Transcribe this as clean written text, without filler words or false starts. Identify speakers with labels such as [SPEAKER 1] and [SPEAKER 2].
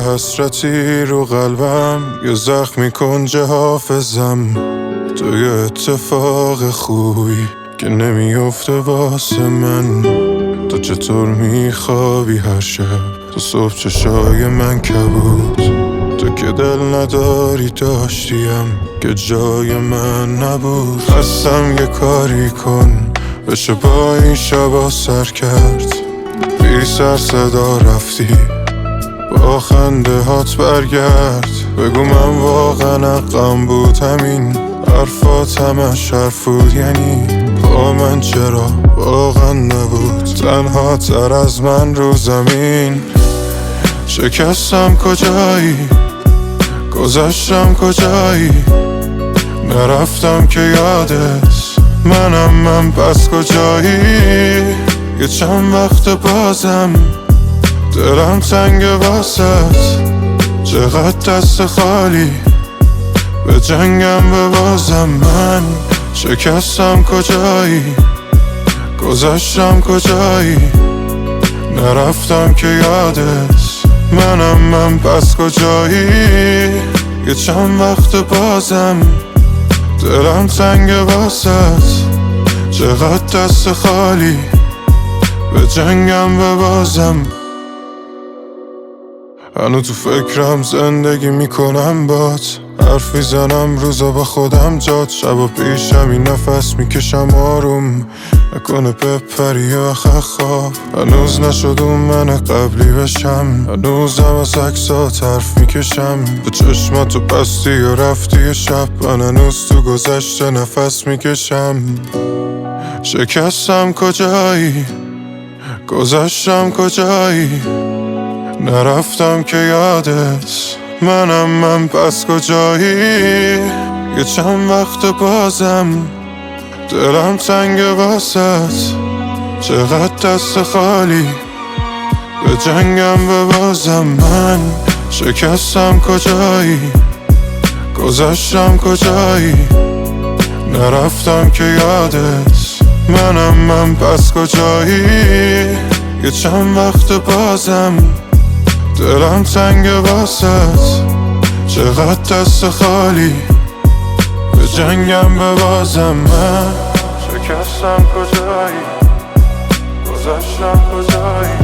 [SPEAKER 1] حسرتی رو قلبم، یه زخمی کنج حافظم. تو یه اتفاق خوبی که نمیفته واسه من. تو چطور میخوابی هر شب؟ تو صبح چشای من کبود. تو که دل نداری داشتیم که جای من نبود. خستم یه کاری کن بشه با این شبا سر کرد. بی سر صدا رفتی با خنده هات برگرد. بگو من واقعا حقم بود همین حرفات همش حرف بود؟ یعنی با من چرا واقعا نبود تنها تر از من رو زمین؟ شکستم کجایی؟ گذشتم کجایی؟ نرفتم که یادت منم من پس کجایی؟ یه چند وقت بازم دلم تنگ واسط، چقدر دست خالی به جنگم ببازم. من شکستم کجایی؟ گذشتم کجایی؟ نرفتم که یادت منم من پس کجایی؟ یه چند وقت بازم دلم تنگ واسط، چقدر دست خالی به جنگم ببازم. هنو تو فکرم زندگی میکنم بات، حرف میزنم روزا با خودم جات. شبا پیشم این نفس میکشم آروم نکنه بپری آخه خواب. هنوز نشدم من قبلی بشم، هنوزم از عکسات حرف میکشم. به چشماتو پستی و رفتی شب، من هنوز تو گذشته نفس میکشم. شکستم کجایی؟ گذشتم کجایی؟ نرفتم که یادت منم من پس کجایی؟ یه چند وقت بازم دلم تنگ واسط، چقدر دست خالی به جنگم ببازم. من شکستم کجایی؟ گذشتم کجایی؟ نرفتم که یادت منم من پس کجایی؟ یه چند وقت بازم دلم تنگ واسط، چقدر دست خالی به جنگم ببازم. من شکستم کجایی؟ گذشتم کجایی؟